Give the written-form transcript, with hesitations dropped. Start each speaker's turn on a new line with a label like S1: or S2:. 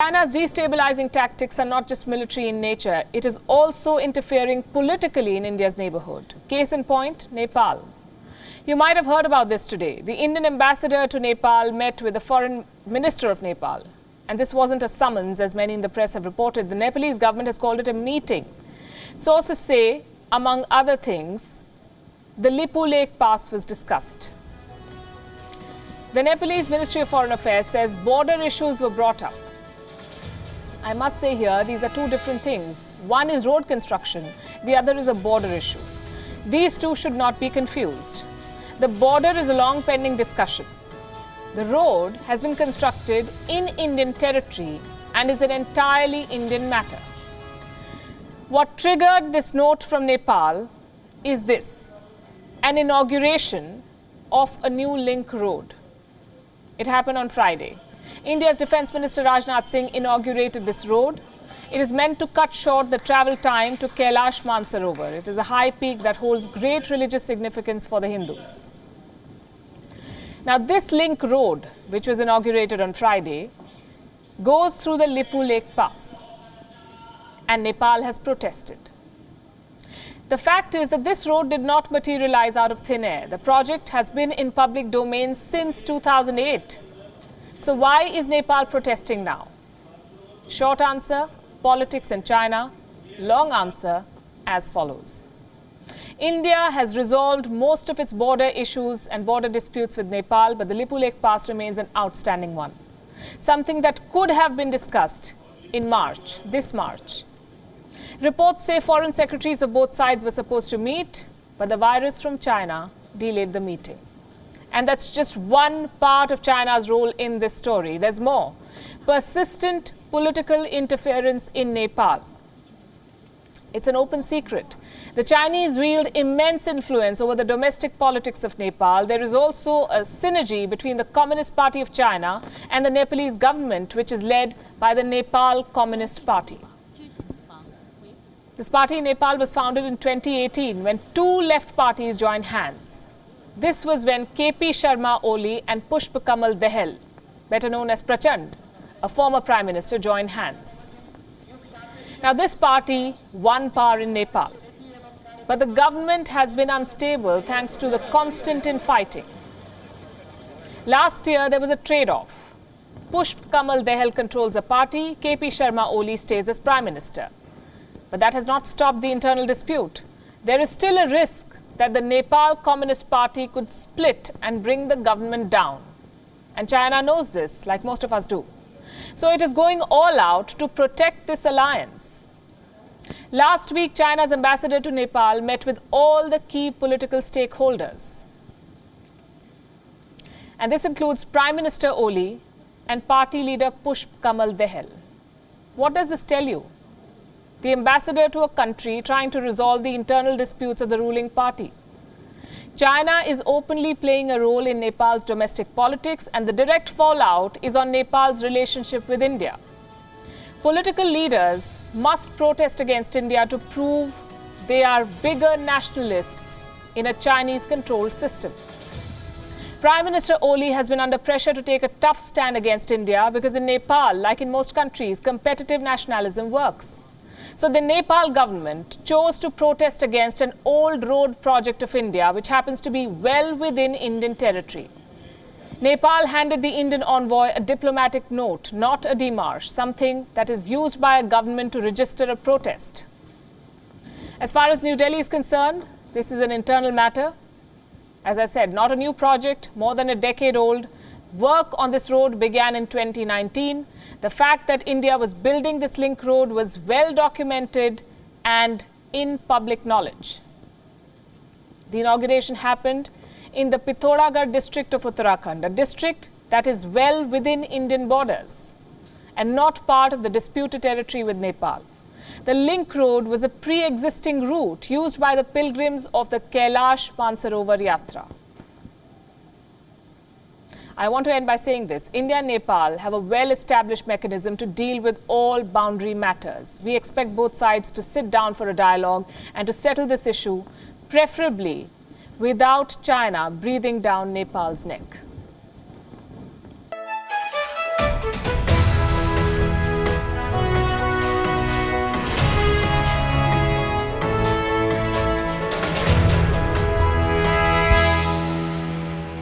S1: China's destabilizing tactics are not just military in nature, it is also interfering politically in India's neighborhood. Case in point, Nepal. You might have heard about this today. The Indian ambassador to Nepal met with the foreign minister of Nepal. And this wasn't a summons, as many in the press have reported. The Nepalese government has called it a meeting. Sources say, among other things, the Lipulekh pass was discussed. The Nepalese Ministry of Foreign Affairs says border issues were brought up. I must say here, these are two different things. One is road construction, the other is a border issue. These two should not be confused. The border is a long pending discussion. The road has been constructed in Indian territory and is an entirely Indian matter. What triggered this note from Nepal is this: an inauguration of a new link road. It happened on Friday. India's Defence Minister Rajnath Singh inaugurated this road. It is meant to cut short the travel time to Kailash Mansarovar. It is a high peak that holds great religious significance for the Hindus. Now, this link road, which was inaugurated on Friday, goes through the Lipulekh Pass, and Nepal has protested. The fact is that this road did not materialize out of thin air. The project has been in public domain since 2008. So why is Nepal protesting now? Short answer, politics and China. Long answer, as follows. India has resolved most of its border issues and border disputes with Nepal, but the Lipulekh Pass remains an outstanding one. Something that could have been discussed in March, this March. Reports say foreign secretaries of both sides were supposed to meet, but the virus from China delayed the meeting. And that's just one part of China's role in this story. There's more. Persistent political interference in Nepal. It's an open secret. The Chinese wield immense influence over the domestic politics of Nepal. There is also a synergy between the Communist Party of China and the Nepalese government, which is led by the Nepal Communist Party. This party in Nepal was founded in 2018 when two left parties joined hands. This was when KP Sharma Oli and Pushp Kamal Dahal, better known as Prachand, a former prime minister, joined hands. Now, this party won power in Nepal, but the government has been unstable thanks to the constant infighting. Last year, there was a trade-off. Pushp Kamal Dahal controls the party, KP Sharma Oli stays as prime minister. But that has not stopped the internal dispute. There is still a risk that the Nepal Communist Party could split and bring the government down. And China knows this, like most of us do. So it is going all out to protect this alliance. Last week, China's ambassador to Nepal met with all the key political stakeholders. And this includes Prime Minister Oli and party leader Pushp Kamal Dahal. What does this tell you? The ambassador to a country trying to resolve the internal disputes of the ruling party. China is openly playing a role in Nepal's domestic politics, and the direct fallout is on Nepal's relationship with India. Political leaders must protest against India to prove they are bigger nationalists in a Chinese-controlled system. Prime Minister Oli has been under pressure to take a tough stand against India because in Nepal, like in most countries, competitive nationalism works. So the Nepal government chose to protest against an old road project of India, which happens to be well within Indian territory. Nepal handed the Indian envoy a diplomatic note, not a démarche, something that is used by a government to register a protest. As far as New Delhi is concerned, this is an internal matter. As I said, not a new project, more than a decade old. Work on this road began in 2019. The fact that India was building this link road was well documented and in public knowledge. The inauguration happened in the Pithoragarh district of Uttarakhand, a district that is well within Indian borders and not part of the disputed territory with Nepal. The link road was a pre-existing route used by the pilgrims of the Kailash Mansarovar Yatra. I want to end by saying this. India and Nepal have a well-established mechanism to deal with all boundary matters. We expect both sides to sit down for a dialogue and to settle this issue, preferably without China breathing down Nepal's neck.